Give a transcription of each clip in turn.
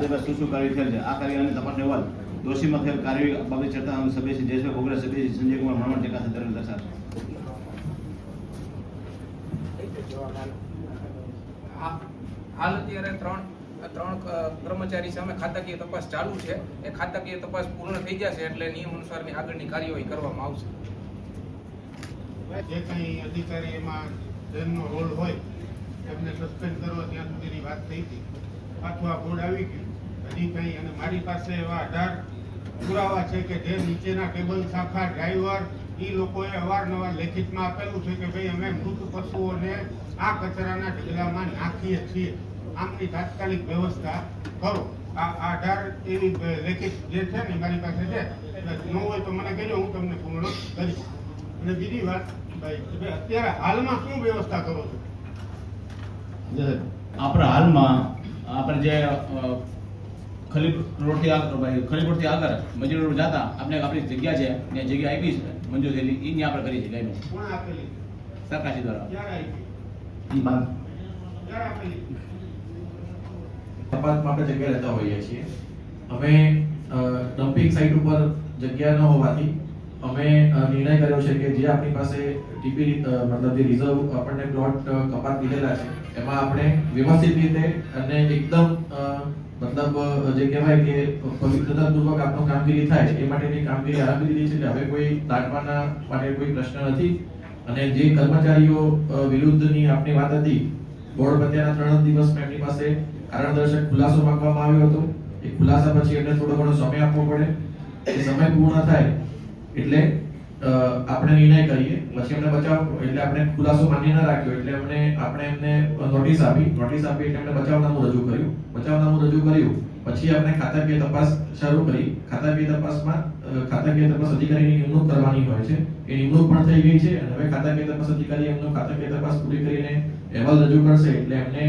શું શું કાર્ય થયેલ છે આ કાર્યની તપાસનો અહેવાલ દોષીમાં થયેલ કાર્ય બાબતે ચર્ચા સભ્ય શ્રી જયેશભાઈ ભોગરા સભ્ય શ્રી સંજયકુમાર મણવર ટેકા સાથે દર્શાવશે. હાલ અત્યારે ત્રણ કર્મચારી સામે ખાતાકીય તપાસ ચાલુ છે. એ ખાતાકીય તપાસ પૂર્ણ થઈ જશે એટલે નિયમ અનુસારની આગળની કાર્યવાહી કરવામાં આવશે. જે કંઈ અધિકારી એમાં જેમનો રોલ હોય એમને સસ્પેન્ડ કરવા ત્યાં સુધીની વાત થઈ હતી. પાછું આ બોર્ડ આવી ગયું હજી કંઈ, અને મારી પાસે એવા 18 પુરાવા છે કે જે નીચેના ટેબલ શાખા ડ્રાઈવર એ લોકોએ અવારનવાર લેખિતમાં આપેલું છે કે ભાઈ અમે મૃત પશુઓને આ કચરાના ઢગલામાં નાખીએ છીએ, આમની તાત્કાલિક વ્યવસ્થા કરો. આ 18 એવી લેખિત જે છે ને મારી પાસે છે. ન હોય તો મને કહેજો, હું તમને પૂર્ણ કરીશ. અને બીજી વાત ભાઈ, અત્યારે હાલમાં શું વ્યવસ્થા કરો છો? આપણે હાલમાં આપણે જે ખલીપ રોડથી આગળ મજૂર રોડ જતા આપણે આપણી જગ્યા છે ત્યાં જગ્યા આપી છે મંજૂર થયેલી એની આપણે કરી છે ગાયનો. કોણ આપેલી? સરકારશ્રી દ્વારા. ક્યારે આપી? ક્યારે આપેલી? તપાસમાં આપણે જગ્યા લેતા હોઈએ છીએ. અમે ડમ્પિંગ સાઇટ ઉપર જગ્યા ન હોવાથી અમે નિર્ણય કર્યો છે કે જે આપણી પાસે ટીપી મતલબ જે રિઝર્વ આપણને પ્લોટ કપાત દીધેલા છે એમાં આપણે વ્યવસ્થિત રીતે અને એકદમ મતલબ જે કહેવાય કે પવિત્રતાપૂર્વક આપણું કામગીરી થાય એ માટેની કામગીરી આરંભી દીધી છે. હવે કોઈ દાટવાના માટે કોઈ પ્રશ્ન નથી. અને જે કર્મચારીઓ વિરુદ્ધની આપણી વાત હતી, બોર્ડ પત્યાના 3 દિવસમાં એમની પાસે કારણદર્શક ખુલાસો માંગવામાં આવ્યો હતો. એ ખુલાસા પછી એમને થોડો ઘણો સમય આપવો પડે. એ સમય પૂર્ણ થાય એટલે આપણે નિર્ણય કરીએ. પછી એમને બચાવ એટલે આપણે ખુલાસો માન્ય ન રાખ્યો એટલે આપણે એમને નોટિસ આપી એટલે એમને બચાવનામું રજૂ કર્યું. પછી આપણે ખાતાકીય તપાસ શરૂ કરી. ખાતાકીય તપાસ અધિકારીની નિમણૂક કરવાની હોય છે. એ નિમણૂક પણ થઈ ગઈ છે અને હવે ખાતાકીય તપાસ અધિકારી એમનો ખાતાકીય તપાસ પૂરી કરીને અહેવાલ રજૂ કરશે એટલે એમને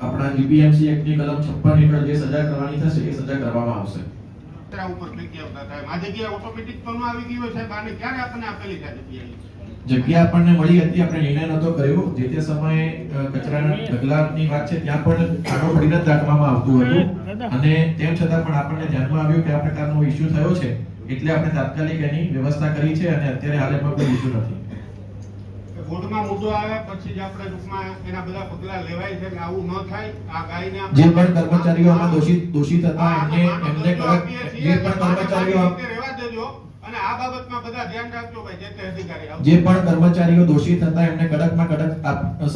આપણા જીપીએમસી એક્ટની કલમ 56 હેઠળ જે સજા કરવાની થશે એ સજા કરવામાં આવશે. ઉપર જગ્યા હતા આ જગ્યા ઓટોમેટિક તો ન આવી ગઈ હોય સાહેબ? આને ક્યારે આપણને આપેલી છે જગ્યા આપણને મળી હતી. આપણે નિર્ણય નતો કર્યો. જે તે સમયે કચરાના ઢગલાની વાત છે ત્યાં પણ આડો પડીને દાટવામાં આવતું હતું અને તેમ છતાં પણ આપણને ધ્યાનમાં આવ્યું કે આ પ્રકારનો ઇશ્યુ થયો છે એટલે આપણે તાત્કાલિક એની વ્યવસ્થા કરી છે અને અત્યારે હાલ એમાં કોઈ ઇશ્યુ નથી. બોર્ડમાં મુદ્દો આવે પછી જ આપણે ટૂંકમાં એના બધા પગલા લેવાય છે કે આવું ન થાય. આ ગાયને જે પણ કર્મચારીઓ આમાં દોષિત હતા એમને કડક જે પણ કર્મચારીઓ રહેવા દેજો અને આ બાબતમાં બધા ધ્યાન રાખજો ભાઈ. જે તે અધિકારી જે પણ કર્મચારીઓ દોષિત હતા એમને કડકમાં કડક સજા